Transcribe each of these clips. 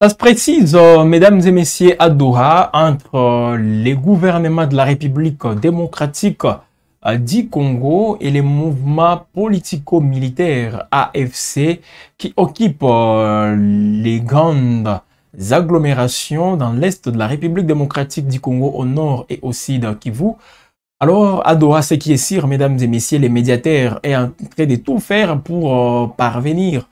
Ça se précise, mesdames et messieurs, à Doha, entre les gouvernements de la République démocratique du Congo et les mouvements politico-militaires AFC qui occupent les grandes agglomérations dans l'est de la République démocratique du Congo, au nord et au sud Kivu. Alors, à Doha, ce qui est sûr, mesdames et messieurs, les médiateurs est en train de tout faire pour parvenir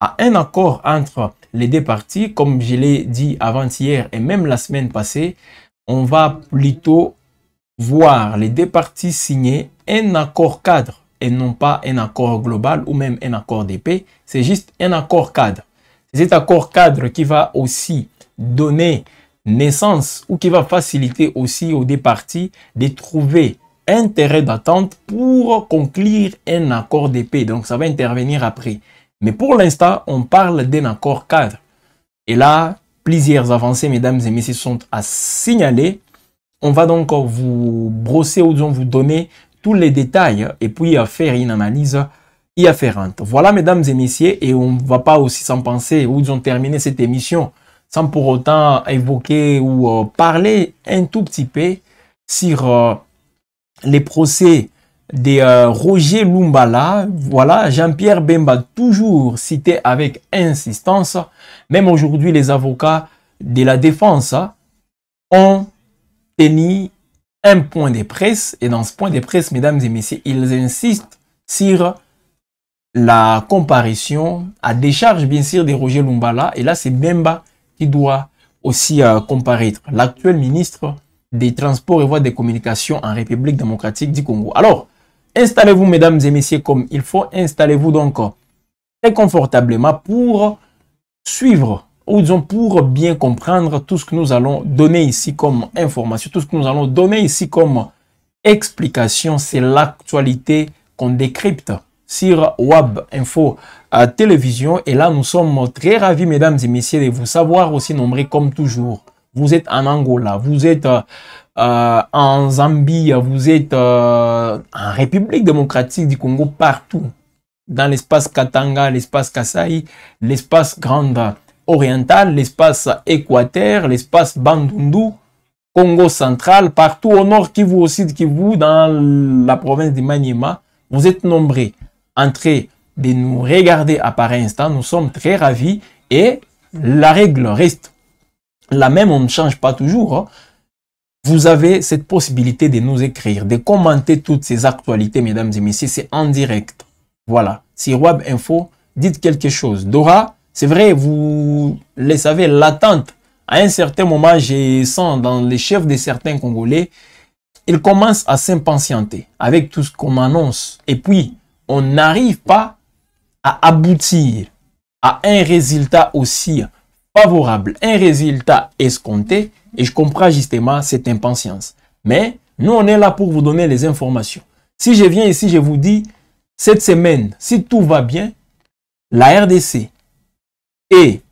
à un accord entre les deux parties. Comme je l'ai dit avant-hier et même la semaine passée, on va plutôt voir les deux parties signer un accord cadre et non pas un accord global ou même un accord de paix. C'est juste un accord cadre. C'est cet accord cadre qui va aussi donner naissance ou qui va faciliter aussi aux deux parties de trouver un terrain d'attente pour conclure un accord de paix. Donc ça va intervenir après. Mais pour l'instant, on parle d'un accord cadre. Et là, plusieurs avancées, mesdames et messieurs, sont à signaler. On va donc vous brosser ou disons vous donner tous les détails et puis faire une analyse y afférente. Voilà, mesdames et messieurs, et on ne va pas aussi s'en penser ou disons terminer cette émission sans pour autant évoquer ou parler un tout petit peu sur les procès de Roger Lumbala. Voilà, Jean-Pierre Bemba, toujours cité avec insistance. Même aujourd'hui, les avocats de la défense ont tenu un point de presse. Et dans ce point de presse, mesdames et messieurs, ils insistent sur la comparution à décharge, bien sûr, de Roger Lumbala. Et là, c'est Bemba qui doit aussi comparaître, l'actuel ministre des Transports et Voies de Communication en République démocratique du Congo. Alors, installez-vous, mesdames et messieurs, comme il faut. Installez-vous donc très confortablement pour suivre, ou disons pour bien comprendre tout ce que nous allons donner ici comme information, tout ce que nous allons donner ici comme explication. C'est l'actualité qu'on décrypte sur WAB Info Télévision. Et là, nous sommes très ravis, mesdames et messieurs, de vous savoir aussi nombreux comme toujours. Vous êtes en Angola, vous êtes en Zambie, vous êtes en République démocratique du Congo, partout. Dans l'espace Katanga, l'espace Kasaï, l'espace Grande Orientale, l'espace Équateur, l'espace Bandundu, Congo central, partout au nord Kivu, au sud Kivu, dans la province de Maniema. Vous êtes nombreux en train de nous regarder à pareil instant. Nous sommes très ravis et la règle reste la même, on ne change pas toujours. Vous avez cette possibilité de nous écrire, de commenter toutes ces actualités, mesdames et messieurs. C'est en direct. Voilà. Si WAB Info, dites quelque chose. Dora, c'est vrai, vous le savez, l'attente. À un certain moment, je sens dans les chefs de certains Congolais, ils commencent à s'impatienter avec tout ce qu'on annonce. Et puis, on n'arrive pas à aboutir à un résultat aussi favorable, un résultat escompté, et je comprends justement cette impatience. Mais nous, on est là pour vous donner les informations. Si je viens ici, je vous dis, cette semaine, si tout va bien, la RDC et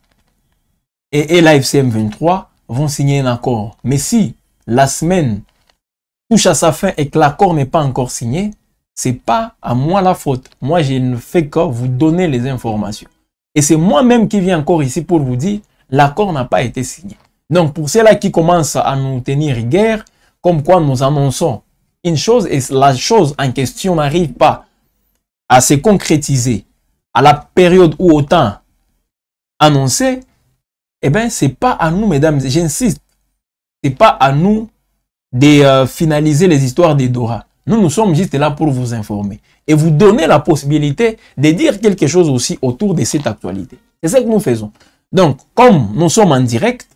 l'AFC M23 vont signer un accord. Mais si la semaine touche à sa fin et que l'accord n'est pas encore signé, c'est pas à moi la faute. Moi, je ne fais que vous donner les informations. Et c'est moi-même qui viens encore ici pour vous dire, l'accord n'a pas été signé. Donc, pour ceux-là qui commencent à nous tenir guerre, comme quoi nous annonçons une chose et la chose en question n'arrive pas à se concrétiser à la période où autant annoncé, eh bien, c'est pas à nous, mesdames, j'insiste, c'est pas à nous de finaliser les histoires des Dora. Nous sommes juste là pour vous informer et vous donner la possibilité de dire quelque chose aussi autour de cette actualité. C'est ce que nous faisons. Donc, comme nous sommes en direct,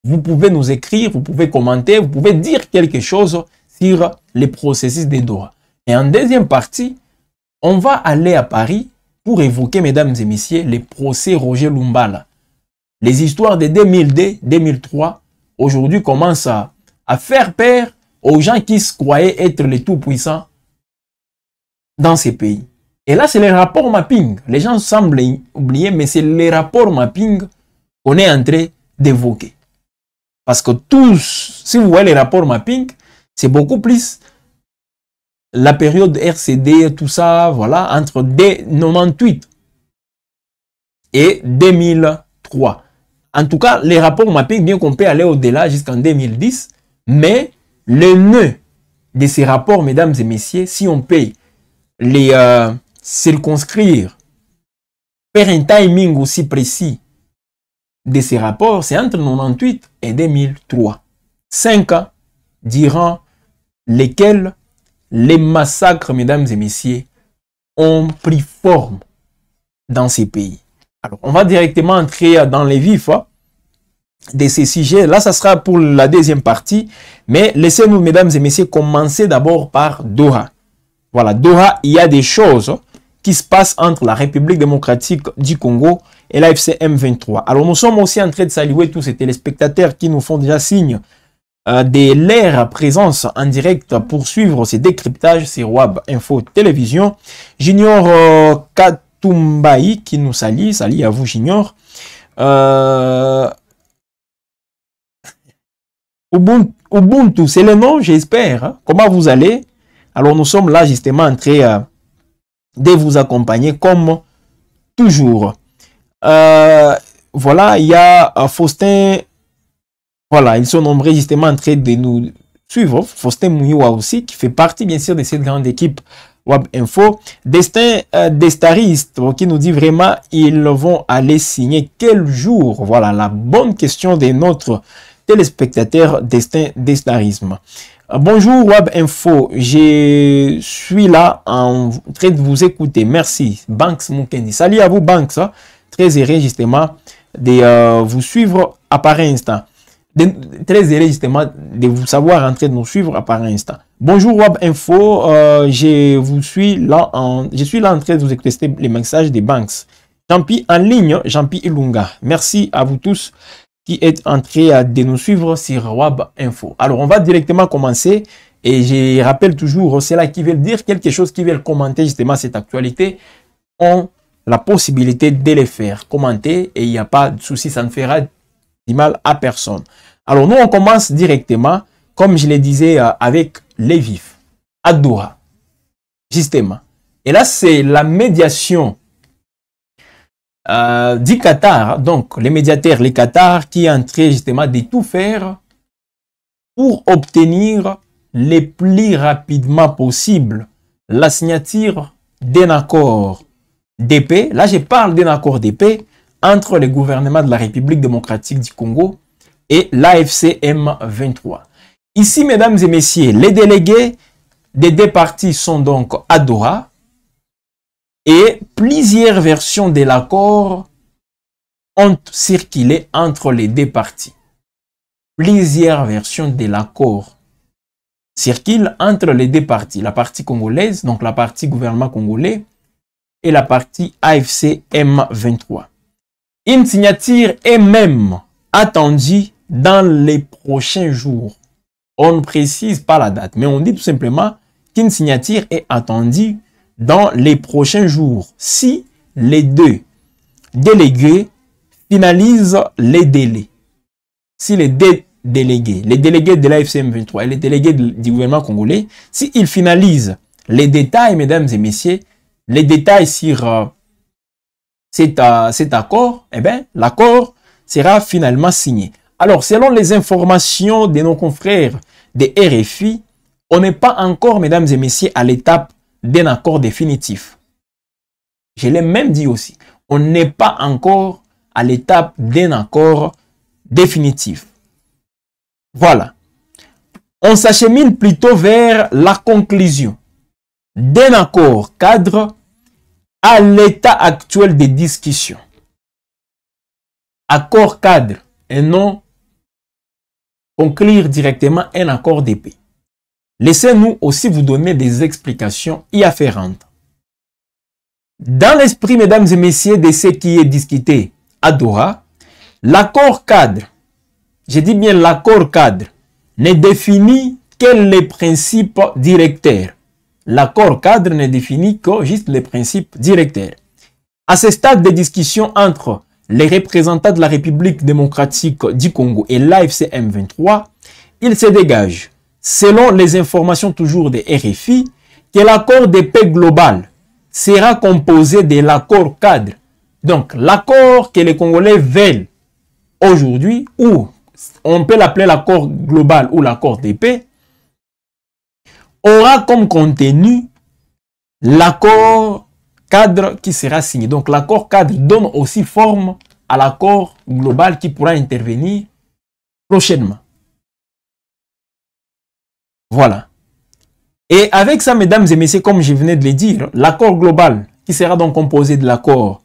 vous pouvez nous écrire, vous pouvez commenter, vous pouvez dire quelque chose sur les processus des Doha. Et en deuxième partie, on va aller à Paris pour évoquer, mesdames et messieurs, les procès Roger Lumbala. Les histoires de 2002, 2003, aujourd'hui commencent à faire peur aux gens qui se croyaient être les tout-puissants dans ces pays. Et là, c'est les rapports mapping. Les gens semblent oublier, mais c'est les rapports mapping qu'on est en train d'évoquer. Parce que tous, si vous voyez les rapports mapping, c'est beaucoup plus la période RCD, tout ça, voilà, entre 98 et 2003. En tout cas, les rapports m'appellent bien qu'on peut aller au-delà jusqu'en 2010, mais le nœud de ces rapports, mesdames et messieurs, si on peut les circonscrire, faire un timing aussi précis de ces rapports, c'est entre 98 et 2003. 5 ans durant lesquels les massacres, mesdames et messieurs, ont pris forme dans ces pays. Alors, on va directement entrer dans les vifs de ces sujets. Là, ça sera pour la deuxième partie. Mais laissez-nous, mesdames et messieurs, commencer d'abord par Doha. Voilà, Doha, il y a des choses qui se passent entre la République démocratique du Congo et l'AFC M23. Alors, nous sommes aussi en train de saluer tous ces téléspectateurs qui nous font déjà signe de leur présence en direct pour suivre ces décryptages sur WAB Info Télévision. Junior Katumbaï qui nous salue. Salut à vous, Junior. Ubuntu, c'est le nom, j'espère. Hein? Comment vous allez? Alors, nous sommes là justement en train de vous accompagner comme toujours. Voilà, il y a Faustin. Voilà, ils sont nombreux justement en train de nous suivre. Faustin Mouyoua aussi, qui fait partie bien sûr de cette grande équipe Web Info. Destin Destariste, qui nous dit vraiment, ils vont aller signer quel jour? Voilà, la bonne question de notre téléspectateur Destin Destarisme. Bonjour Web Info, je suis là en train de vous écouter. Merci, Banks Mukendi. Salut à vous Banks, hein? Très heureux justement de vous suivre à par instant. Très heureux justement de vous savoir en train de nous suivre à par instant. Bonjour Web Info, je suis là en train de vous écouter les messages des Banks. Jean-Pierre en ligne, Jean-Pierre Ilunga. Merci à vous tous qui êtes en train de nous suivre sur Web Info. Alors on va directement commencer et je rappelle toujours, c'est là qui veulent dire quelque chose, qui veulent commenter justement cette actualité, ont la possibilité de les faire commenter et il n'y a pas de souci, ça ne fera du mal à personne. Alors nous on commence directement, comme je le disais, avec les vifs, à Doha, justement. Et là c'est la médiation du Qatar, donc les médiateurs, les Qatar, qui est en train justement de tout faire pour obtenir le plus rapidement possible la signature d'un accord de paix. Là, je parle d'un accord de paix entre le gouvernement de la République démocratique du Congo et l'AFC M23. Ici, mesdames et messieurs, les délégués des deux parties sont donc à Doha. Et plusieurs versions de l'accord ont circulé entre les deux parties. Plusieurs versions de l'accord circulent entre les deux parties. La partie congolaise, donc la partie gouvernement congolais, et la partie AFC M23. Une signature est même attendue dans les prochains jours. On ne précise pas la date, mais on dit tout simplement qu'une signature est attendue dans les prochains jours, si les deux délégués finalisent les délais. Si les deux délégués, les délégués de l'AFC M23 et les délégués du gouvernement congolais, s'ils finalisent les détails, mesdames et messieurs, les détails sur cet accord, eh bien, l'accord sera finalement signé. Alors, selon les informations de nos confrères de RFI, on n'est pas encore, mesdames et messieurs, à l'étape d'un accord définitif. Je l'ai même dit aussi. On n'est pas encore à l'étape d'un accord définitif. Voilà. On s'achemine plutôt vers la conclusion d'un accord cadre à l'état actuel des discussions. Accord cadre et non conclure directement un accord de paix. Laissez-nous aussi vous donner des explications y afférentes. Dans l'esprit, mesdames et messieurs, de ce qui est discuté à Doha, l'accord cadre, je dis bien l'accord cadre, ne définit que les principes directeurs. L'accord cadre ne définit que juste les principes directeurs. À ce stade de discussion entre les représentants de la République démocratique du Congo et l'AFC M23, il se dégage, selon les informations toujours de RFI, que l'accord de paix global sera composé de l'accord cadre. Donc, l'accord que les Congolais veulent aujourd'hui, ou on peut l'appeler l'accord global ou l'accord de paix, aura comme contenu l'accord cadre qui sera signé. Donc l'accord cadre donne aussi forme à l'accord global qui pourra intervenir prochainement. Voilà. Et avec ça, mesdames et messieurs, comme je venais de le dire, l'accord global qui sera donc composé de l'accord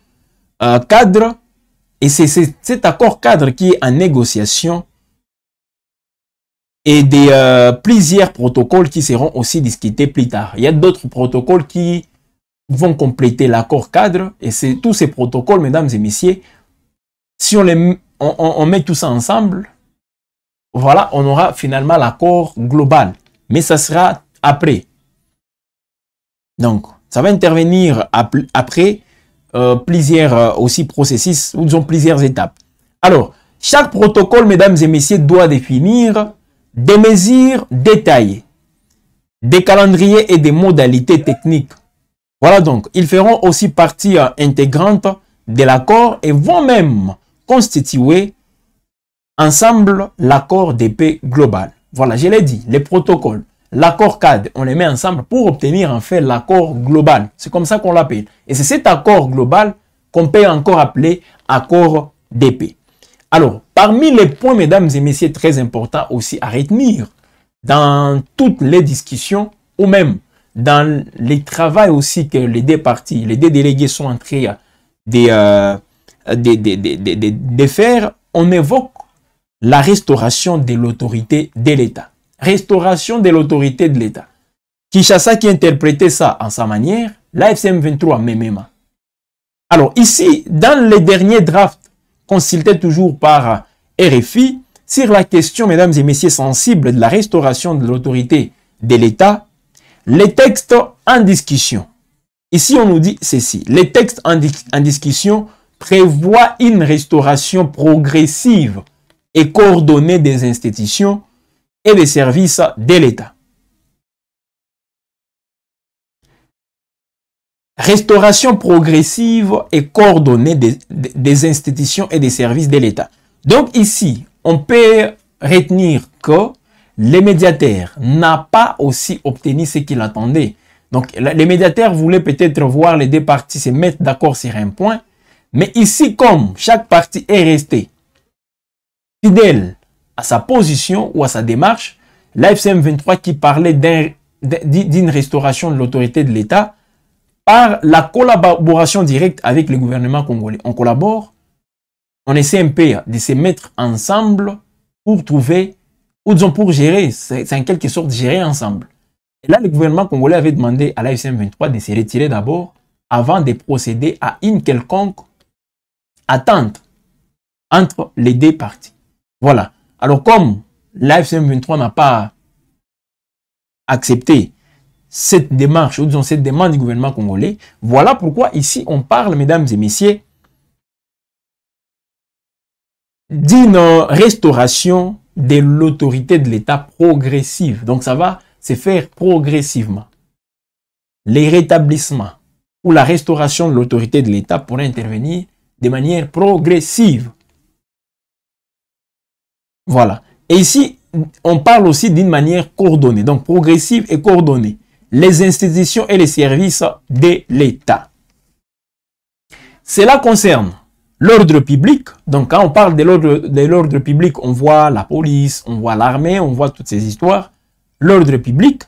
cadre, et c'est cet accord cadre qui est en négociation et des plusieurs protocoles qui seront aussi discutés plus tard. Il y a d'autres protocoles qui vont compléter l'accord cadre et c'est tous ces protocoles, mesdames et messieurs, si on met tout ça ensemble, voilà, on aura finalement l'accord global. Mais ça sera après. Donc, ça va intervenir après plusieurs aussi processus, ou disons plusieurs étapes. Alors, chaque protocole, mesdames et messieurs, doit définir des mesures détaillées, des calendriers et des modalités techniques. Voilà donc, ils feront aussi partie intégrante de l'accord et vont même constituer ensemble l'accord de paix global. Voilà, je l'ai dit, les protocoles, l'accord cadre, on les met ensemble pour obtenir en fait l'accord global. C'est comme ça qu'on l'appelle. Et c'est cet accord global qu'on peut encore appeler accord de paix. Alors, parmi les points, mesdames et messieurs, très importants aussi à retenir dans toutes les discussions ou même dans les travaux aussi que les deux parties, les deux délégués sont en train de faire, on évoque la restauration de l'autorité de l'État. Restauration de l'autorité de l'État. Kinshasa qui interprétait ça en sa manière, l'AFC M23 même. Alors ici, dans les derniers drafts consultés toujours par RFI, sur la question, mesdames et messieurs, sensible de la restauration de l'autorité de l'État, les textes en discussion. Ici, on nous dit ceci. Les textes en discussion prévoient une restauration progressive et coordonnée des institutions et des services de l'État. Restauration progressive et coordonnée des institutions et des services de l'État. Donc ici, on peut retenir que les médiateurs n'ont pas aussi obtenu ce qu'ils attendaient. Donc les médiateurs voulaient peut-être voir les deux parties se mettre d'accord sur un point. Mais ici, comme chaque partie est restée fidèle à sa position ou à sa démarche, l'AFC M23 qui parlait d'une restauration de l'autorité de l'État par la collaboration directe avec le gouvernement congolais. On collabore, on essaie un peu de se mettre ensemble pour trouver, ou disons pour gérer, c'est en quelque sorte gérer ensemble. Et là, le gouvernement congolais avait demandé à l'AFC M23 de se retirer d'abord avant de procéder à une quelconque attente entre les deux parties. Voilà. Alors comme l'AFC M23 n'a pas accepté cette démarche, ou disons cette demande du gouvernement congolais, voilà pourquoi ici on parle, mesdames et messieurs, d'une restauration de l'autorité de l'État progressive. Donc ça va se faire progressivement. Les rétablissements ou la restauration de l'autorité de l'État pourrait intervenir de manière progressive. Voilà. Et ici, on parle aussi d'une manière coordonnée, donc progressive et coordonnée. Les institutions et les services de l'État. Cela concerne l'ordre public. Donc, quand on parle de l'ordre public, on voit la police, on voit l'armée, on voit toutes ces histoires. L'ordre public,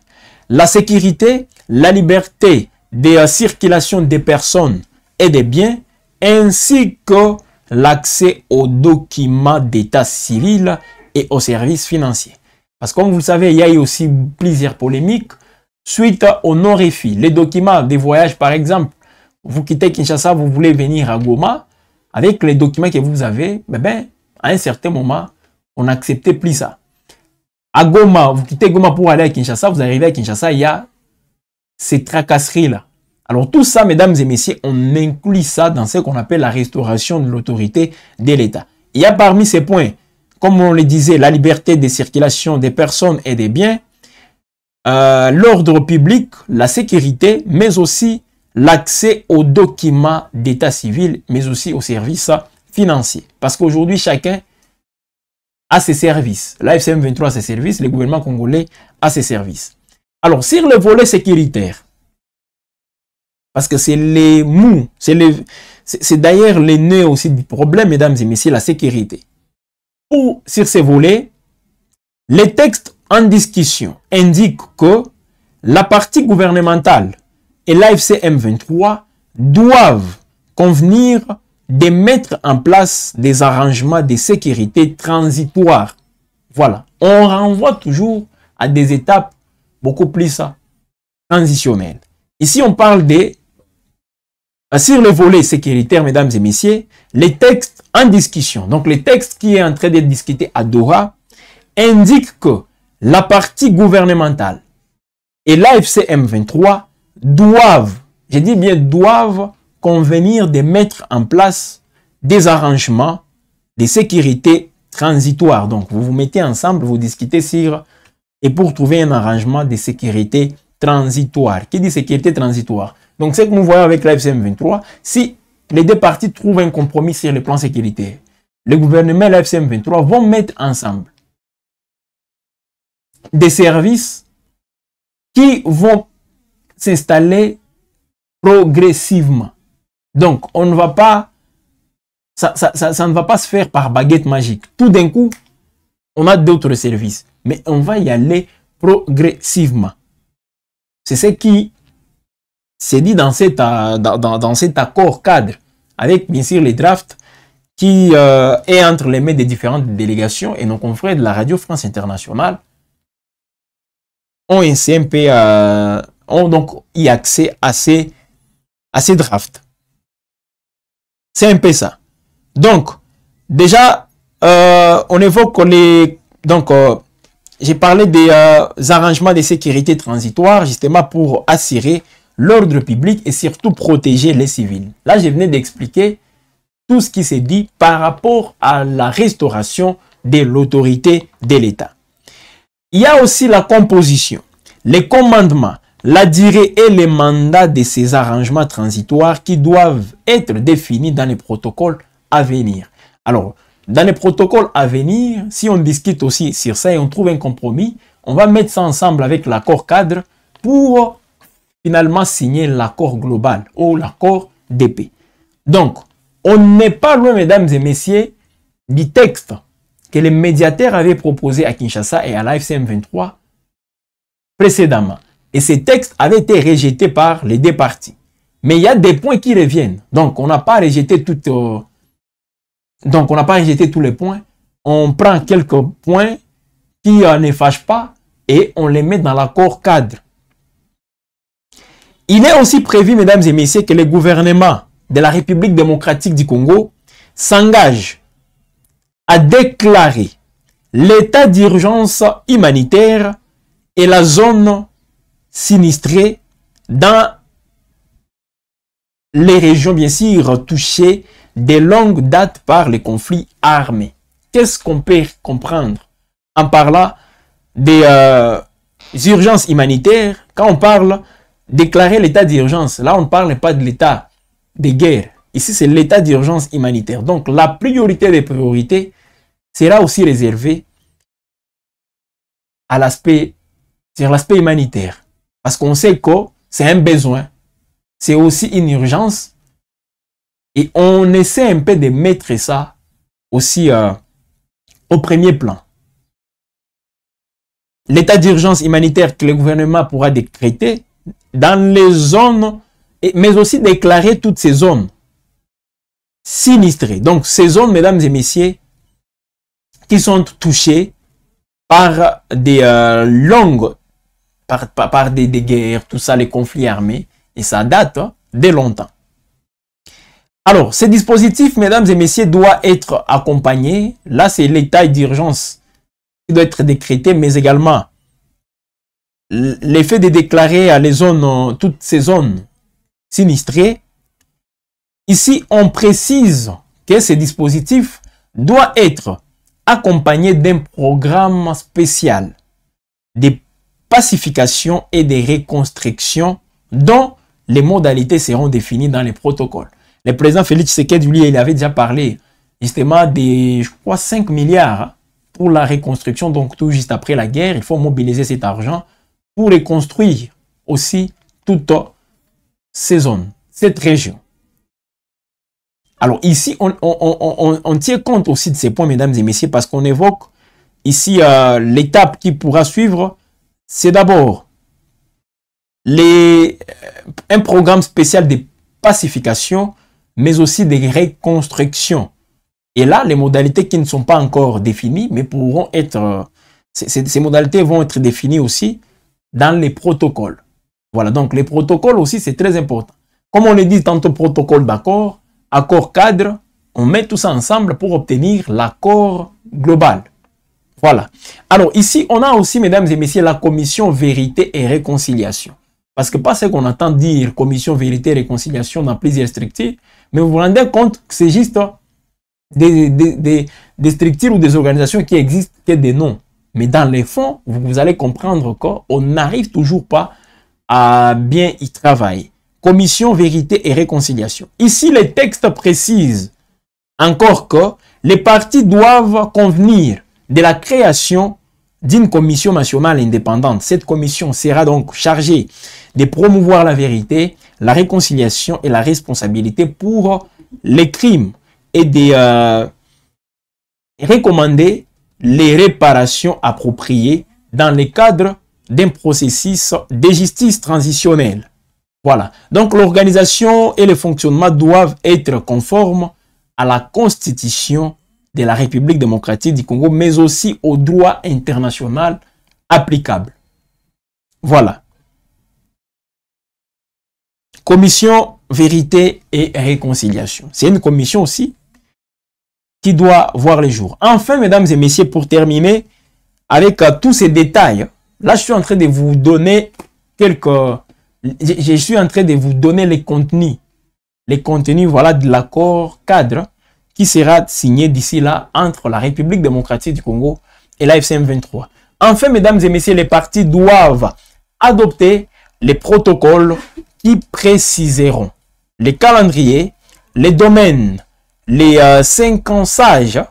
la sécurité, la liberté de circulation des personnes et des biens, ainsi que l'accès aux documents d'état civil et aux services financiers. Parce que comme vous le savez, il y a eu aussi plusieurs polémiques suite au non-RFI. Les documents des voyages, par exemple, vous quittez Kinshasa, vous voulez venir à Goma, avec les documents que vous avez, à un certain moment, on n'acceptait plus ça. À Goma, vous quittez Goma pour aller à Kinshasa, vous arrivez à Kinshasa, il y a ces tracasseries-là. Alors tout ça, mesdames et messieurs, on inclut ça dans ce qu'on appelle la restauration de l'autorité de l'État. Il y a parmi ces points, comme on le disait, la liberté de circulation des personnes et des biens, l'ordre public, la sécurité, mais aussi l'accès aux documents d'état civil, mais aussi aux services financiers. Parce qu'aujourd'hui, chacun a ses services. L'AFC M23 a ses services, le gouvernement congolais a ses services. Alors, sur le volet sécuritaire, parce que c'est les mous, c'est d'ailleurs les nœuds aussi du problème, mesdames et messieurs, la sécurité. Sur ces volets, les textes en discussion indiquent que la partie gouvernementale et l'AFC M23 doivent convenir de mettre en place des arrangements de sécurité transitoires. Voilà, on renvoie toujours à des étapes beaucoup plus transitionnelles. Ici, on parle sur le volet sécuritaire, mesdames et messieurs, les textes en discussion, donc les textes qui est en train d'être discutés à Doha, indiquent que la partie gouvernementale et l'AFC M23 doivent, je dis bien doivent, convenir de mettre en place des arrangements de sécurité transitoires. Donc, vous vous mettez ensemble, vous discutez sur, et pour trouver un arrangement de sécurité transitoire. Qui dit sécurité transitoire? Donc, ce que nous voyons avec l'AFC M23, si les deux parties trouvent un compromis sur le plan sécuritaire, le gouvernement et l'AFC M23 vont mettre ensemble des services qui vont s'installer progressivement. Donc, on ne va pas, ça ne va pas se faire par baguette magique. Tout d'un coup, on a d'autres services, mais on va y aller progressivement. C'est ce qui s'est dit dans cet accord cadre, avec bien sûr les drafts qui est entre les mains des différentes délégations et nos confrères de la Radio France Internationale ont donc eu accès à ces drafts. C'est un peu ça. Donc, déjà, on évoque les... Donc, j'ai parlé des arrangements de sécurité transitoire, justement pour assurer l'ordre public et surtout protéger les civils. Là, je venais d'expliquer tout ce qui s'est dit par rapport à la restauration de l'autorité de l'État. Il y a aussi la composition, les commandements, la durée et les mandats de ces arrangements transitoires qui doivent être définis dans les protocoles à venir. Alors, dans les protocoles à venir, si on discute aussi sur ça et on trouve un compromis, on va mettre ça ensemble avec l'accord cadre pour finalement signer l'accord global ou l'accord de paix. Donc, on n'est pas loin, mesdames et messieurs, du texte que les médiateurs avaient proposé à Kinshasa et à l'AFC M23 précédemment. Et ces textes avaient été rejetés par les deux parties. Mais il y a des points qui reviennent. Donc, on n'a pas rejeté tous les points. On prend quelques points qui ne fâchent pas et on les met dans l'accord cadre. Il est aussi prévu, mesdames et messieurs, que le gouvernement de la République démocratique du Congo s'engage à déclarer l'état d'urgence humanitaire et la zone sinistrée dans les régions, bien sûr, touchées de longue date par les conflits armés. Qu'est-ce qu'on peut comprendre en parlant des urgences humanitaires? Quand on parle déclarer l'état d'urgence, là on ne parle pas de l'état de guerre. Ici c'est l'état d'urgence humanitaire. Donc la priorité des priorités sera aussi réservée à l'aspect humanitaire. Parce qu'on sait que c'est un besoin, c'est aussi une urgence. Et on essaie un peu de mettre ça aussi au premier plan. L'état d'urgence humanitaire que le gouvernement pourra décréter dans les zones, mais aussi déclarer toutes ces zones sinistrées. Donc ces zones, mesdames et messieurs, qui sont touchées par des par des guerres, tout ça, les conflits armés, et ça date de longtemps. Alors, ce dispositif, mesdames et messieurs, doit être accompagné. Là, c'est l'état d'urgence qui doit être décrété, mais également l'effet de déclarer à les zones, toutes ces zones sinistrées. Ici, on précise que ce dispositif doit être accompagné d'un programme spécial de pacification et de reconstruction dont les modalités seront définies dans les protocoles. Le président Félix Tshisekedi, lui, il avait déjà parlé justement des, je crois, 5 milliards pour la reconstruction, donc tout juste après la guerre. Il faut mobiliser cet argent pour reconstruire aussi toutes ces zones, cette région. Alors ici, on tient compte aussi de ces points, mesdames et messieurs, parce qu'on évoque ici l'étape qui pourra suivre. C'est d'abord un programme spécial de pacification, mais aussi de reconstruction. Et là, les modalités qui ne sont pas encore définies, mais pourront être... Ces modalités vont être définies aussi dans les protocoles. Voilà, donc les protocoles aussi, c'est très important. Comme on le dit tantôt, protocole d'accord, accord cadre, on met tout ça ensemble pour obtenir l'accord global. Voilà. Alors ici, on a aussi, mesdames et messieurs, la commission vérité et réconciliation. Parce que pas ce qu'on entend dire commission vérité et réconciliation dans plusieurs structures, mais vous vous rendez compte que c'est juste des structures ou des organisations qui existent que des noms. Mais dans les fonds, vous allez comprendre qu'on n'arrive toujours pas à bien y travailler. Commission vérité et réconciliation. Ici, les textes précisent encore que les partis doivent convenir de la création d'une commission nationale indépendante. Cette commission sera donc chargée de promouvoir la vérité, la réconciliation et la responsabilité pour les crimes et de recommander les réparations appropriées dans le cadre d'un processus de justice transitionnelle. Voilà. Donc l'organisation et le fonctionnement doivent être conformes à la Constitution de la République démocratique du Congo, mais aussi au droit international applicable. Voilà. Commission vérité et réconciliation. C'est une commission aussi qui doit voir le jour. Enfin, mesdames et messieurs, pour terminer avec tous ces détails, là, je suis en train de vous donner je suis en train de vous donner les contenus, voilà, de l'accord cadre qui sera signé d'ici là entre la République démocratique du Congo et l'AFC M23. Enfin, mesdames et messieurs, les partis doivent adopter les protocoles qui préciseront les calendriers, les domaines, les séquençages,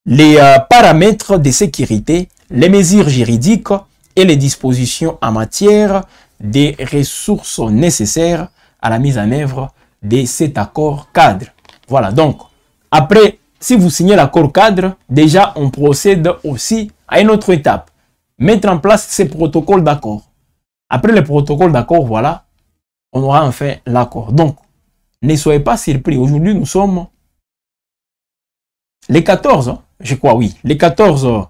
les paramètres de sécurité, les mesures juridiques et les dispositions en matière des ressources nécessaires à la mise en œuvre de cet accord cadre. Voilà, donc, après, si vous signez l'accord cadre, déjà, on procède aussi à une autre étape. Mettre en place ces protocoles d'accord. Après les protocoles d'accord, voilà, on aura enfin l'accord. Donc, ne soyez pas surpris. Aujourd'hui, nous sommes les 14, je crois, oui, les 14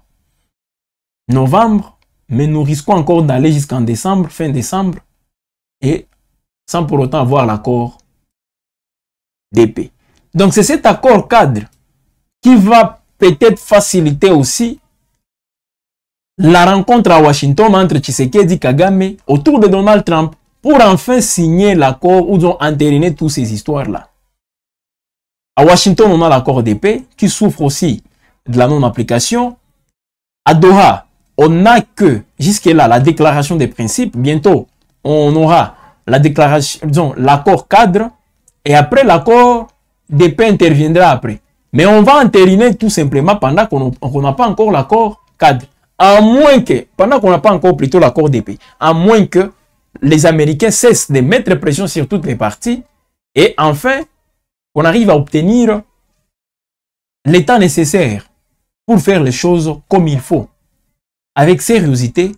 novembre, mais nous risquons encore d'aller jusqu'en décembre, fin décembre, et sans pour autant avoir l'accord de paix. Donc, c'est cet accord cadre qui va peut-être faciliter aussi la rencontre à Washington entre Tshisekedi et Kagame autour de Donald Trump pour enfin signer l'accord où ils ont entériné toutes ces histoires-là. À Washington, on a l'accord de paix qui souffre aussi de la non-application. À Doha, on n'a que jusque-là la déclaration des principes. Bientôt, on aura la déclaration, disons, l'accord cadre. Et après, l'accord de paix interviendra après. Mais on va entériner tout simplement pendant qu'on n'a pas encore l'accord cadre. À moins que, pendant qu'on n'a pas encore plutôt l'accord de paix, à moins que les Américains cessent de mettre pression sur toutes les parties. Et enfin, qu'on arrive à obtenir le temps nécessaire pour faire les choses comme il faut. Avec sérieuxité,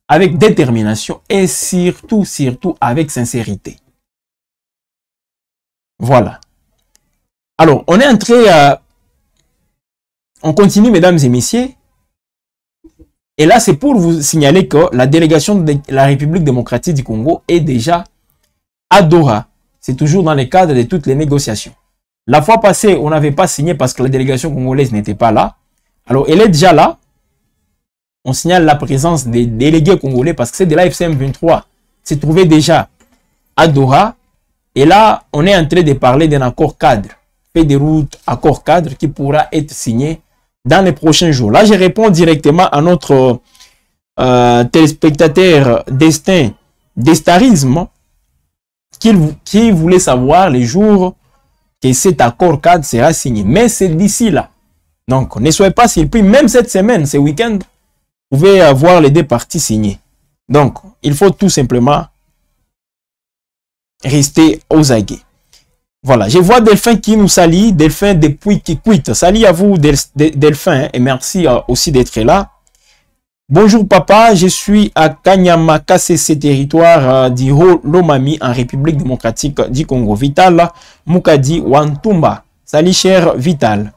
avec détermination et surtout avec sincérité. Voilà. Alors, on est entré à... On continue, mesdames et messieurs. Et là, c'est pour vous signaler que la délégation de la République démocratique du Congo est déjà à Doha. C'est toujours dans le cadre de toutes les négociations. La fois passée, on n'avait pas signé parce que la délégation congolaise n'était pas là. Alors, elle est déjà là. On signale la présence des délégués congolais parce que c'est de l'AFC M23 s'est trouvé déjà à Doha. Et là, on est en train de parler d'un accord cadre, fait de route, accord cadre qui pourra être signé dans les prochains jours. Là, je réponds directement à notre téléspectateur Destarisme qui voulait savoir les jours que cet accord cadre sera signé. Mais c'est d'ici là. Donc, ne soyez pas surpris, même cette semaine, ce week-end, vous pouvez avoir les deux parties signées. Donc, il faut tout simplement rester aux aguets. Voilà, je vois Delphin qui nous salue, Delphin depuis qui quitte. Salut à vous, Delphin, et merci aussi d'être là. Bonjour papa, je suis à Kanyama, KCC, territoire d'Iro Lomami, en République démocratique du Congo. Vital Mukadi Wantumba. Salut cher Vital.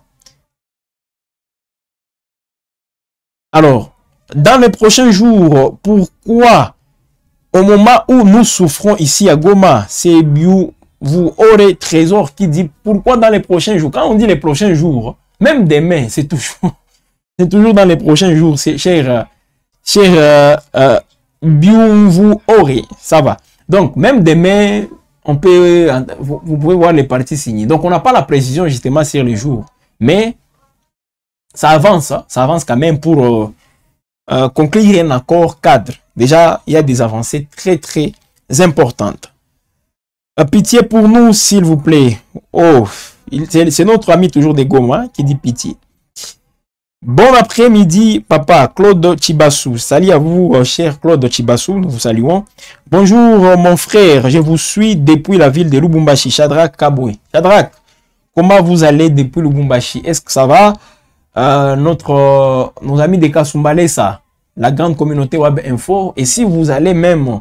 Alors, dans les prochains jours, pourquoi au moment où nous souffrons ici à Goma, c'est vous aurez Trésor qui dit pourquoi dans les prochains jours. Quand on dit les prochains jours, même demain, c'est toujours dans les prochains jours, c'est cher vous aurez, ça va. Donc, même demain, vous pouvez voir les parties signées. Donc, on n'a pas la précision justement sur les jours. Mais, ça avance quand même pour conclure un accord cadre. Déjà, il y a des avancées très, très importantes. Pitié pour nous, s'il vous plaît. Oh, c'est notre ami toujours de Goma qui dit pitié. Bon après-midi, papa, Claude Chibassou. Salut à vous, cher Claude Chibassou, nous vous saluons. Bonjour, mon frère, je vous suis depuis la ville de Lubumbashi, Shadrach Kaboué. Shadrach, comment vous allez depuis Lubumbashi? Est-ce que ça va? Nos amis de Kasumbalesa, la grande communauté Web Info. Et si vous allez même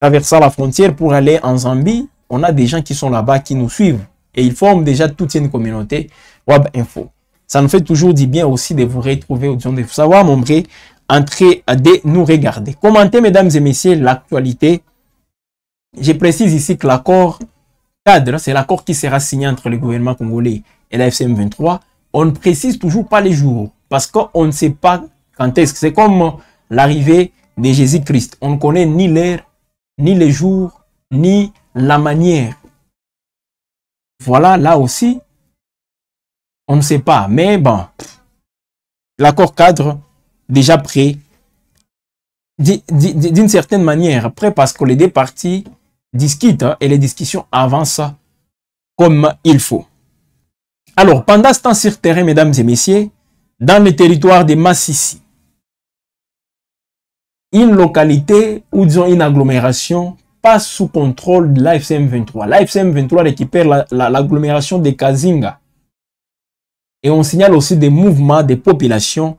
traverser la frontière pour aller en Zambie, on a des gens qui sont là-bas, qui nous suivent. Et ils forment déjà toute une communauté Web Info. Ça nous fait toujours du bien aussi de vous retrouver, de vous savoir, mon vrai, entrer de nous regarder. Commentez, mesdames et messieurs, l'actualité. Je précise ici que l'accord cadre, c'est l'accord qui sera signé entre le gouvernement congolais et la FCM 23. On ne précise toujours pas les jours, parce qu'on ne sait pas quand est-ce que c'est comme l'arrivée de Jésus-Christ. On ne connaît ni l'heure, ni les jours, ni la manière. Voilà, là aussi, on ne sait pas, mais bon, l'accord cadre, déjà prêt, d'une certaine manière, prêt parce que les deux parties discutent et les discussions avancent comme il faut. Alors, pendant ce temps sur terrain, mesdames et messieurs, dans le territoire de Massissi, une localité ou disons une agglomération passe sous contrôle de l'AFCM 23. L'AFCM 23 récupère l'agglomération de Kazinga. Et on signale aussi des mouvements des populations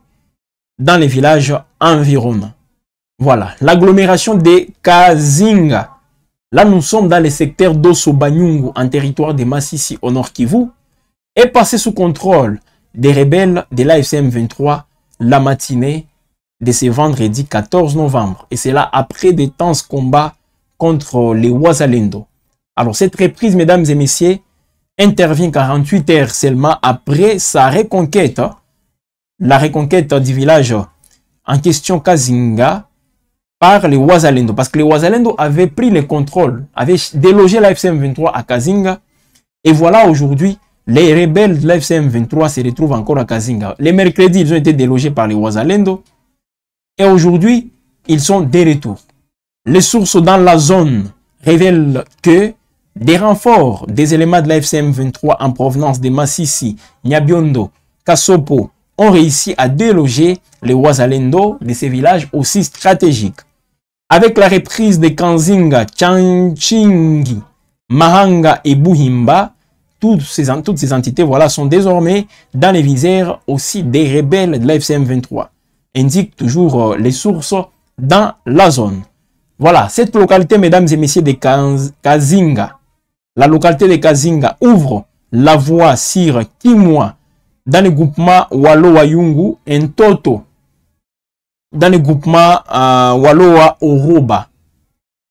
dans les villages environnants. Voilà, l'agglomération de Kazinga. Là, nous sommes dans le secteur d'Osso-Banyungu, en territoire de Massissi, au nord Kivu, est passé sous contrôle des rebelles de l'AFCM 23 la matinée de ce vendredi 14 novembre. Et c'est là après des intenses combats contre les Wazalendo. Alors, cette reprise, mesdames et messieurs, intervient 48 heures seulement après sa reconquête, la reconquête du village en question Kazinga par les Wazalendo. Parce que les Wazalendo avaient pris le contrôle, avaient délogé la FCM 23 à Kazinga. Et voilà aujourd'hui, les rebelles de la FCM 23 se retrouvent encore à Kazinga. Les mercredis, ils ont été délogés par les Wazalendo. Et aujourd'hui, ils sont de retour. Les sources dans la zone révèlent que des renforts des éléments de la FCM 23 en provenance de Massissi, Nyabiondo, Kasopo ont réussi à déloger les Wazalendo de ces villages aussi stratégiques. Avec la reprise de Kanzinga, Chanchingi, Mahanga et Buhimba, toutes ces entités voilà, sont désormais dans les visères aussi des rebelles de la FCM 23. Indiquent toujours les sources dans la zone. Voilà, cette localité, mesdames et messieurs, de Kazinga, la localité de Kazinga ouvre la voie sur Kimwa dans le groupement Walo-Wayungu et Ntoto dans le groupement Walo-Oroba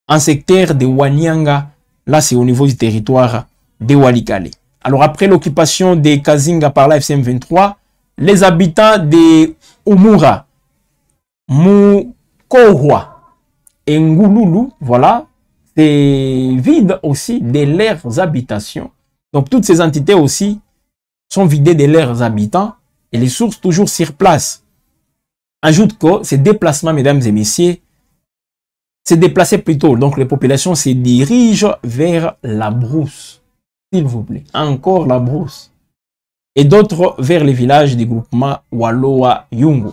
en secteur de Wanyanga. Là, c'est au niveau du territoire de Walikale. Alors, après l'occupation de Kazinga par la FCM 23, les habitants de Umura, Mukorwa et Ngululu, voilà, c'est vide aussi de leurs habitations. Donc, toutes ces entités aussi sont vidées de leurs habitants et les sources toujours sur place. Ajoute que ces déplacements, mesdames et messieurs, c'est déplacé plutôt. Donc, les populations se dirigent vers la brousse. S'il vous plaît. Encore la brousse. et d'autres vers les villages du groupement Waloa Yungu.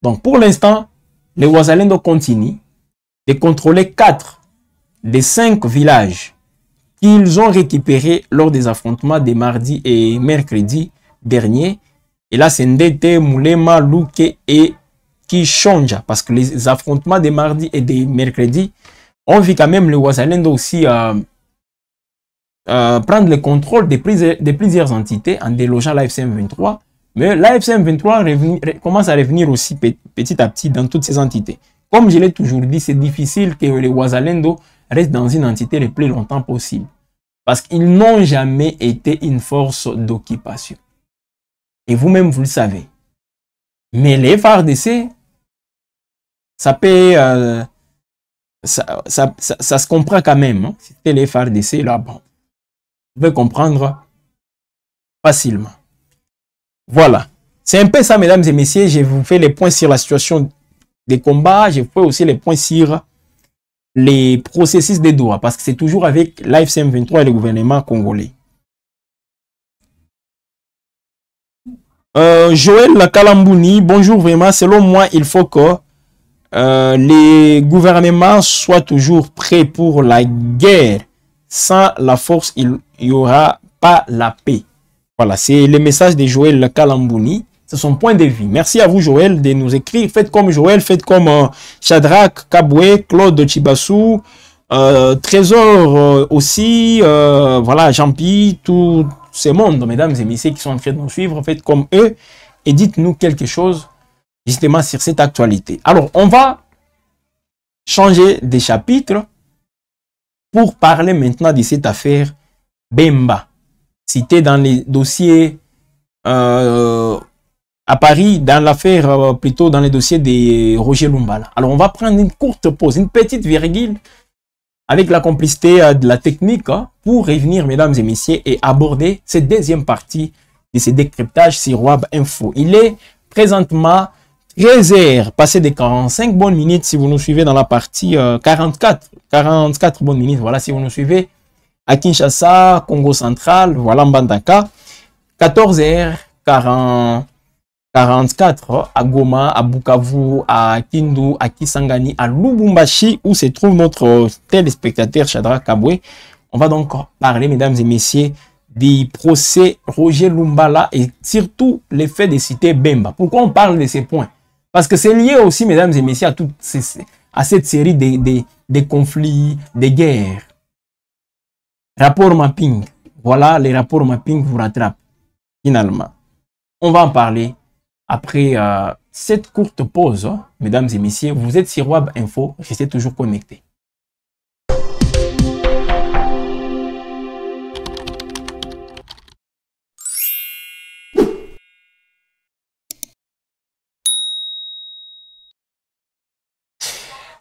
Donc pour l'instant, les Wazalendo continuent de contrôler 4 des 5 villages qu'ils ont récupérés lors des affrontements des mardis et mercredis derniers. Et là, c'est Ndete, Moulema, Luke et Kishonja. Parce que les affrontements des mardis et des mercredis ont vu quand même les Wazalendo aussi prendre le contrôle de plusieurs entités en délogeant l'AFC M23. Mais l'AFC M23 commence à revenir aussi petit à petit dans toutes ces entités. Comme je l'ai toujours dit, c'est difficile que les Wazalendo restent dans une entité le plus longtemps possible. Parce qu'ils n'ont jamais été une force d'occupation. Et vous-même, vous le savez. Mais les FARDC, ça peut... ça se comprend quand même. Hein. C'était les FARDC, là, bon. Vous pouvez comprendre facilement. Voilà. C'est un peu ça, mesdames et messieurs. Je vous fais les points sur la situation des combats. Je vous fais aussi les points sur les processus de Doha. Parce que c'est toujours avec l'AFC M23 et le gouvernement congolais. Joël Kalambouni, bonjour vraiment. Selon moi, il faut que les gouvernements soient toujours prêts pour la guerre. Sans la force, il n'y aura pas la paix. Voilà, c'est le message de Joël Kalambouni. C'est son point de vue. Merci à vous, Joël, de nous écrire. Faites comme Joël, faites comme Shadrach Kabwe, Claude Chibassou, Trésor aussi, voilà, Jean-Pierre, tout ce monde, mesdames et messieurs qui sont en train de nous suivre. Faites comme eux et dites-nous quelque chose justement sur cette actualité. Alors, on va changer de chapitre pour parler maintenant de cette affaire Bemba, citée dans les dossiers à Paris, dans l'affaire, plutôt dans les dossiers de Roger Lumbala. Alors, on va prendre une courte pause, une petite virgule, avec la complicité de la technique, hein, pour revenir, mesdames et messieurs, et aborder cette deuxième partie de ce décryptage sur Wab Info. Il est présentement 13h, passé de 45 bonnes minutes si vous nous suivez dans la partie 44 bonnes minutes. Voilà, si vous nous suivez à Kinshasa, Congo central, voilà Mbandaka. 14h44 à Goma, à Bukavu, à Kindu, à Kisangani, à Lubumbashi, où se trouve notre téléspectateur Shadrach Kabwe. On va donc parler, mesdames et messieurs, du procès Roger Lumbala et surtout l'effet de citer Bemba. Pourquoi on parle de ces points? Parce que c'est lié aussi, mesdames et messieurs, à cette série de conflits, de guerres. Rapport mapping. Voilà, les rapports mapping vous rattrapent, finalement. On va en parler après cette courte pause. Mesdames et messieurs, vous êtes sur Wab Info, restez toujours connectés.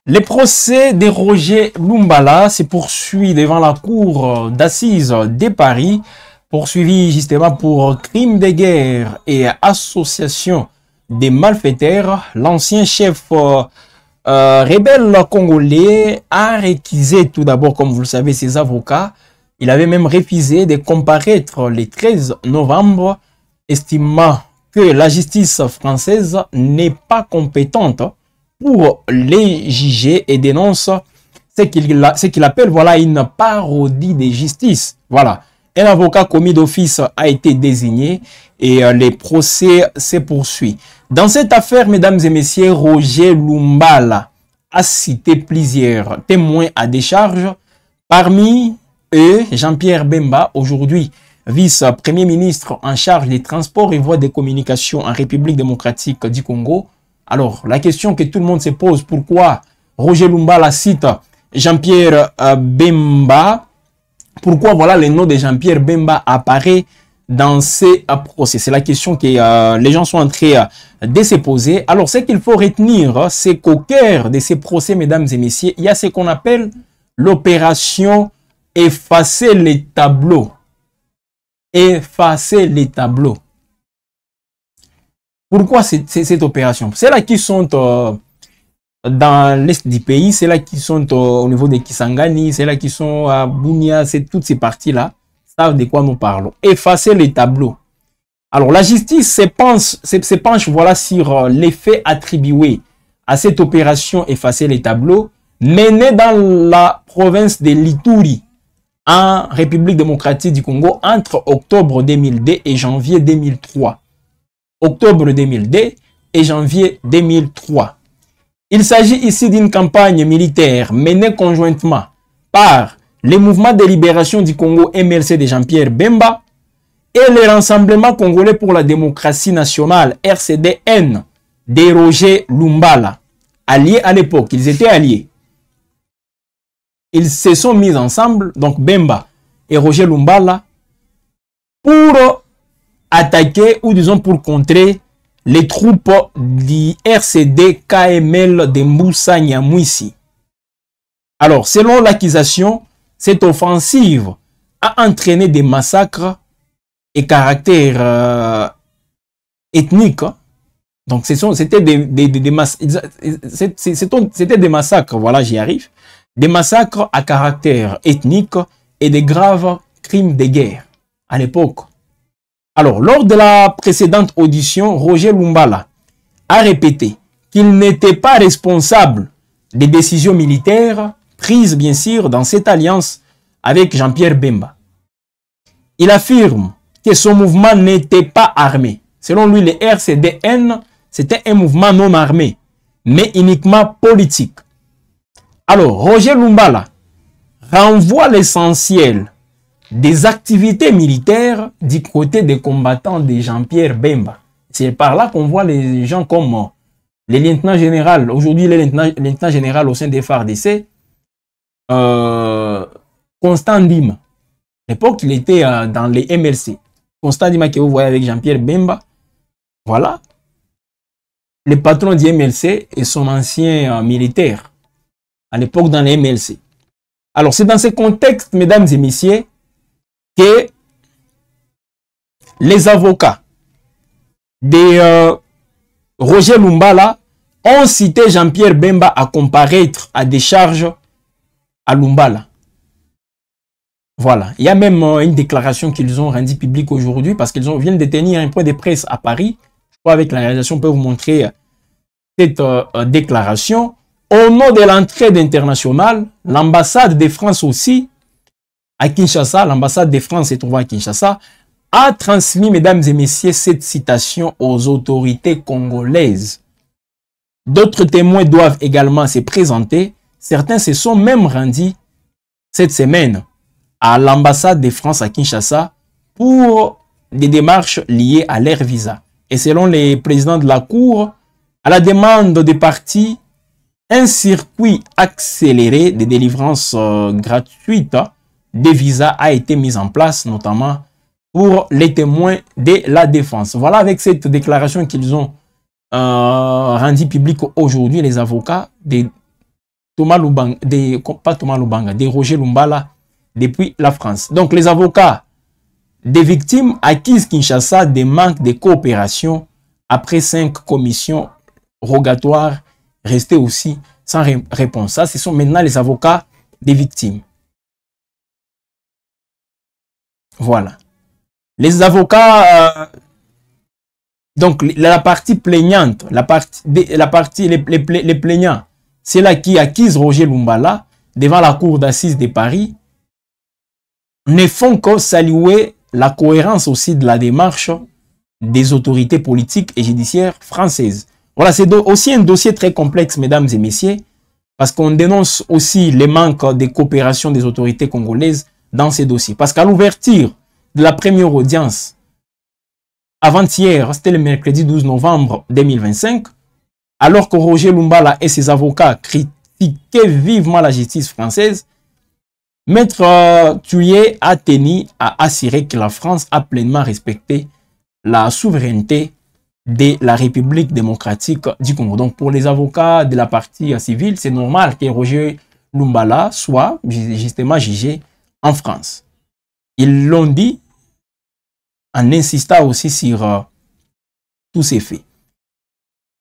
Le procès de Roger Lumbala se poursuit devant la cour d'assises de Paris, poursuivi justement pour crimes de guerre et association des malfaiteurs. L'ancien chef rebelle congolais a réquisé tout d'abord, comme vous le savez, ses avocats. Il avait même refusé de comparaître le 13 novembre, estimant que la justice française n'est pas compétente pour les juger et dénonce ce qu'il appelle, voilà, une parodie de justice. Voilà. Un avocat commis d'office a été désigné et les procès se poursuivent. Dans cette affaire, mesdames et messieurs, Roger Lumbala a cité plusieurs témoins à décharge. Parmi eux, Jean-Pierre Bemba, aujourd'hui vice-premier ministre en charge des transports et voies de communication en République démocratique du Congo. Alors, la question que tout le monde se pose, pourquoi Roger Lumbala cite Jean-Pierre Bemba? Pourquoi, voilà, le nom de Jean-Pierre Bemba apparaît dans ces procès? C'est la question que les gens sont en train de se poser. Alors, ce qu'il faut retenir, c'est qu'au cœur de ces procès, mesdames et messieurs, il y a ce qu'on appelle l'opération effacer les tableaux. Effacer les tableaux. Pourquoi cette opération? C'est là qui sont dans l'est du pays, c'est là qui sont au niveau de Kisangani, c'est là qui sont à Bunia, c'est toutes ces parties-là savent de quoi nous parlons. Effacer les tableaux. Alors, la justice se penche voilà, sur l'effet attribué à cette opération effacer les tableaux menée dans la province de l'Ituri, en République démocratique du Congo, entre octobre 2002 et janvier 2003. Octobre 2002 et janvier 2003. Il s'agit ici d'une campagne militaire menée conjointement par les mouvements de libération du Congo MLC de Jean-Pierre Bemba et le Rassemblement congolais pour la démocratie nationale RCDN de Roger Lumbala. Alliés à l'époque, ils étaient alliés. Ils se sont mis ensemble, donc Bemba et Roger Lumbala, pour attaquer ou disons pour contrer les troupes du RCD KML de Moussa Nyamwisi. Alors, selon l'accusation, cette offensive a entraîné des massacres et caractère ethnique. Donc, c'était des massacres, voilà, j'y arrive. Des massacres à caractère ethnique et des graves crimes de guerre à l'époque. Alors, lors de la précédente audition, Roger Lumbala a répété qu'il n'était pas responsable des décisions militaires prises, bien sûr, dans cette alliance avec Jean-Pierre Bemba. Il affirme que son mouvement n'était pas armé. Selon lui, le RCDN, c'était un mouvement non armé, mais uniquement politique. Alors, Roger Lumbala renvoie l'essentiel des activités militaires du côté des combattants de Jean-Pierre Bemba. C'est par là qu'on voit les gens comme les lieutenants généraux, aujourd'hui les lieutenants généraux au sein des FARDC, Constant Ndima. À l'époque, il était dans les MLC. Constant Ndima que vous voyez avec Jean-Pierre Bemba, voilà. Le patron du MLC et son ancien militaire, à l'époque dans les MLC. Alors, c'est dans ce contexte, mesdames et messieurs, que les avocats de Roger Lumbala ont cité Jean-Pierre Bemba à comparaître à des charges à Lumbala. Voilà. Il y a même une déclaration qu'ils ont rendue publique aujourd'hui parce qu'ils viennent de tenir un point de presse à Paris. Je crois avec la réalisation, on peut vous montrer cette déclaration. Au nom de l'entraide internationale, l'ambassade de France aussi, à Kinshasa, l'ambassade de France se trouvant à Kinshasa, a transmis, mesdames et messieurs, cette citation aux autorités congolaises. D'autres témoins doivent également se présenter. Certains se sont même rendus cette semaine à l'ambassade de France à Kinshasa pour des démarches liées à leur visa. Et selon les présidents de la Cour, à la demande des parties, un circuit accéléré de délivrance gratuite des visas a été mis en place, notamment pour les témoins de la défense. Voilà, avec cette déclaration qu'ils ont rendue publique aujourd'hui, les avocats de Thomas Lubanga, pas Thomas Lubanga, de Roger Lumbala depuis la France. Donc, les avocats des victimes accusent Kinshasa des manques de coopération après 5 commissions rogatoires restées aussi sans réponse. Ça, ce sont maintenant les avocats des victimes. Voilà. Les avocats, donc la partie plaignante, les plaignants, c'est là qui accuse Roger Lumbala devant la cour d'assises de Paris, ne font que saluer la cohérence aussi de la démarche des autorités politiques et judiciaires françaises. Voilà, c'est aussi un dossier très complexe, mesdames et messieurs, parce qu'on dénonce aussi les manques de coopération des autorités congolaises dans ces dossiers. Parce qu'à l'ouverture de la première audience, avant-hier, c'était le mercredi 12 novembre 2025, alors que Roger Lumbala et ses avocats critiquaient vivement la justice française, Maître Thuyer a tenu à assurer que la France a pleinement respecté la souveraineté de la République démocratique du Congo. Donc pour les avocats de la partie civile, c'est normal que Roger Lumbala soit justement jugé en France. Ils l'ont dit en insistant aussi sur tous ces faits.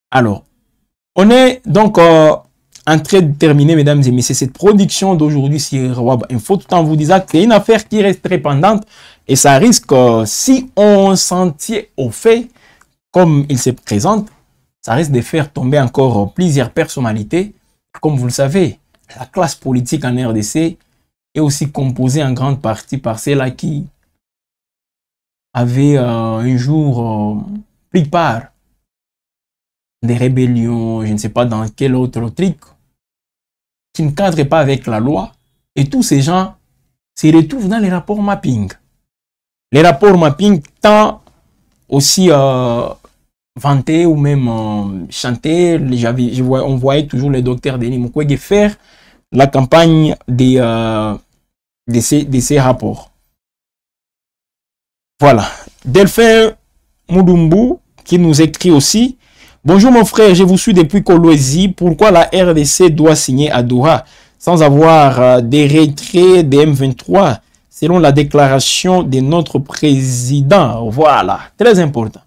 Alors, on est donc en train de terminer, mesdames et messieurs, cette production d'aujourd'hui sur Web Info, tout en vous disant que c'est une affaire qui reste très pendante et ça risque, si on s'en tient au fait, comme il se présente, ça risque de faire tomber encore plusieurs personnalités. Comme vous le savez, la classe politique en RDC est aussi composée en grande partie par ceux-là qui avaient un jour pris part des rébellions, je ne sais pas dans quel autre truc, qui ne cadrent pas avec la loi. Et tous ces gens se retrouvent dans les rapports mapping. Les rapports mapping, tant aussi vantés ou même chantés, on voyait toujours le docteur Denis Mukwege faire la campagne de ces rapports. Voilà. Delphin Moudumbu qui nous écrit aussi: bonjour mon frère, je vous suis depuis Kolwezi. Pourquoi la RDC doit signer à Doha sans avoir des retraits des M23 selon la déclaration de notre président? Voilà, très important.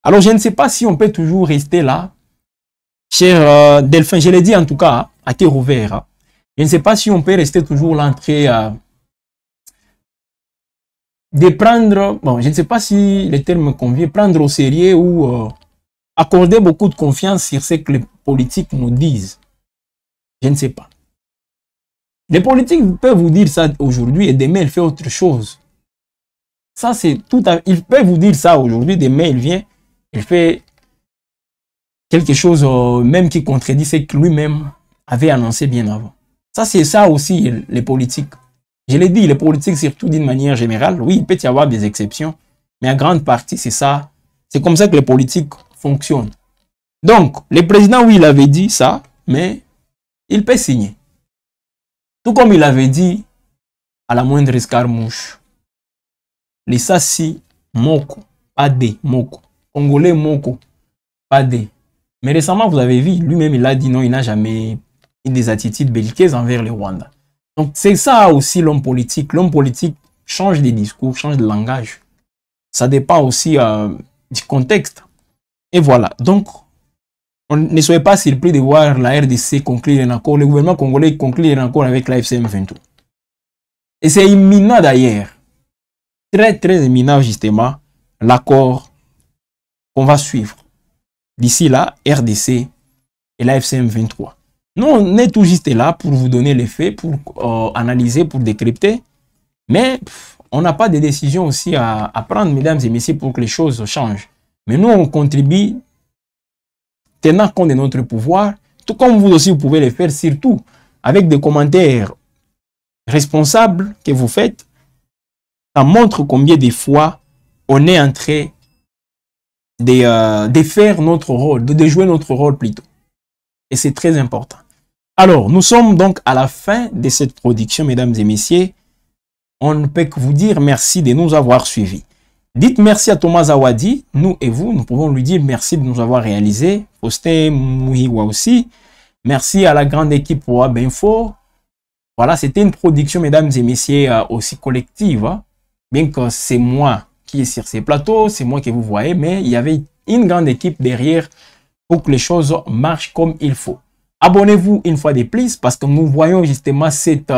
Alors je ne sais pas si on peut toujours rester là, cher Delphin, je l'ai dit en tout cas, à cœur ouvert. Je ne sais pas si on peut rester toujours l'entrée de prendre, bon, je ne sais pas si le terme convient, prendre au sérieux ou accorder beaucoup de confiance sur ce que les politiques nous disent. Je ne sais pas. Les politiques peuvent vous dire ça aujourd'hui et demain, il fait autre chose. Ça, c'est tout à... Il peut vous dire ça aujourd'hui, demain, il vient, il fait quelque chose même qui contredit ce que lui-même avait annoncé bien avant. Ça, c'est ça aussi, les politiques. Je l'ai dit, les politiques, surtout d'une manière générale, oui, il peut y avoir des exceptions, mais en grande partie, c'est ça. C'est comme ça que les politiques fonctionnent. Donc, le président, oui, il avait dit ça, mais il peut signer. Tout comme il avait dit à la moindre escarmouche. Les Sassi, Moko, pas des Moko. Congolais, Moko, pas des. Mais récemment, vous avez vu, lui-même, il a dit non, il n'a jamais eu des attitudes belliqueuses envers le Rwanda. Donc, c'est ça aussi l'homme politique. L'homme politique change de discours, change de langage. Ça dépend aussi du contexte. Et voilà. Donc, ne soyez pas surpris de voir la RDC conclure un accord, le gouvernement congolais conclure un accord avec la FCM23. Et c'est imminent d'ailleurs. Très, très imminent justement, l'accord qu'on va suivre. D'ici là, RDC et la FCM23. Nous, on est tout juste là pour vous donner les faits, pour analyser, pour décrypter. Mais on n'a pas de décision aussi à prendre, mesdames et messieurs, pour que les choses changent. Mais nous, on contribue, tenant compte de notre pouvoir, tout comme vous aussi, vous pouvez le faire, surtout avec des commentaires responsables que vous faites. Ça montre combien de fois on est en train de faire notre rôle, de jouer notre rôle plutôt. Et c'est très important. Alors, nous sommes donc à la fin de cette production, mesdames et messieurs. On ne peut que vous dire merci de nous avoir suivis. Dites merci à Thomas Zawadi, nous et vous, nous pouvons lui dire merci de nous avoir réalisé. Faustin Mouhiwa aussi. Merci à la grande équipe pour Web Info. Voilà, c'était une production, mesdames et messieurs, aussi collective. Hein. Bien que c'est moi qui est sur ces plateaux, c'est moi que vous voyez, mais il y avait une grande équipe derrière pour que les choses marchent comme il faut. Abonnez-vous une fois de plus parce que nous voyons justement cette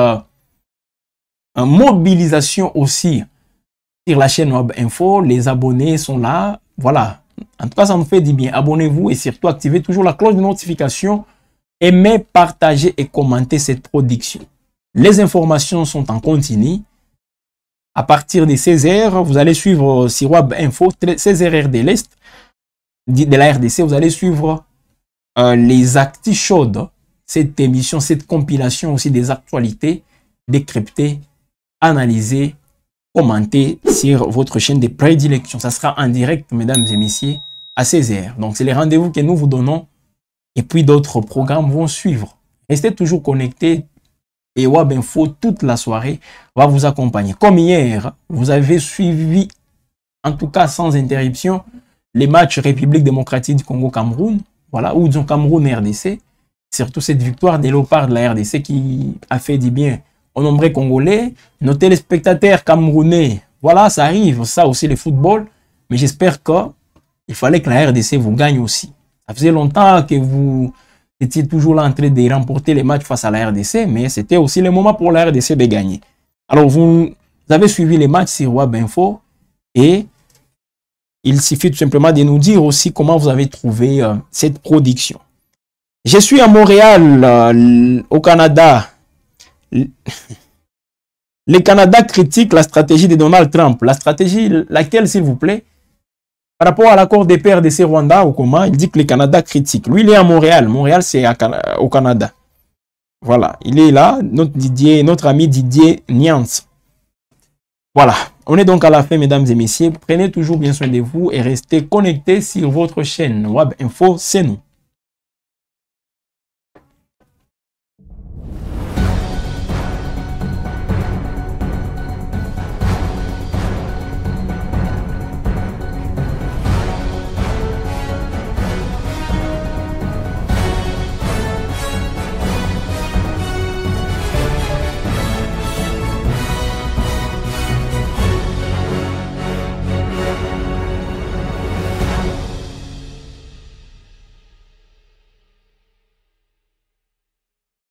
mobilisation aussi sur la chaîne Web Info. Les abonnés sont là. Voilà. En tout cas, ça nous fait du bien. Abonnez-vous et surtout activez toujours la cloche de notification. Aimez, partagez et commentez cette production. Les informations sont en continu. À partir de 16h, vous allez suivre sur Web Info, 16h heure de l'Est, de la RDC, vous allez suivre les actus chaudes, cette émission, cette compilation aussi des actualités décryptées, analysées, commentées sur votre chaîne de prédilection. Ça sera en direct, mesdames et messieurs, à 16h. Donc, c'est les rendez-vous que nous vous donnons et puis d'autres programmes vont suivre. Restez toujours connectés. Et Web Info, toute la soirée, va vous accompagner. Comme hier, vous avez suivi, en tout cas sans interruption, les matchs République démocratique du Congo-Cameroun, voilà, ou disons Cameroun-RDC. Surtout cette victoire des léopards de la RDC qui a fait du bien aux nombreux Congolais, nos téléspectateurs camerounais. Voilà, ça arrive, ça aussi le football. Mais j'espère qu'il fallait que la RDC vous gagne aussi. Ça faisait longtemps que vous étiez toujours là en train de remporter les matchs face à la RDC, mais c'était aussi le moment pour la RDC de gagner. Alors, vous avez suivi les matchs sur Web Info et il suffit tout simplement de nous dire aussi comment vous avez trouvé cette production. Je suis à Montréal, au Canada. Le Canada critique la stratégie de Donald Trump. La stratégie, laquelle, s'il vous plaît? Par rapport à l'accord de paix RDC Rwanda ou comment, il dit que le Canada critique. Lui, il est à Montréal. Montréal, c'est au Canada. Voilà, il est là, notre ami Didier Niance. Voilà, on est donc à la fin, mesdames et messieurs. Prenez toujours bien soin de vous et restez connectés sur votre chaîne Web Info, c'est nous.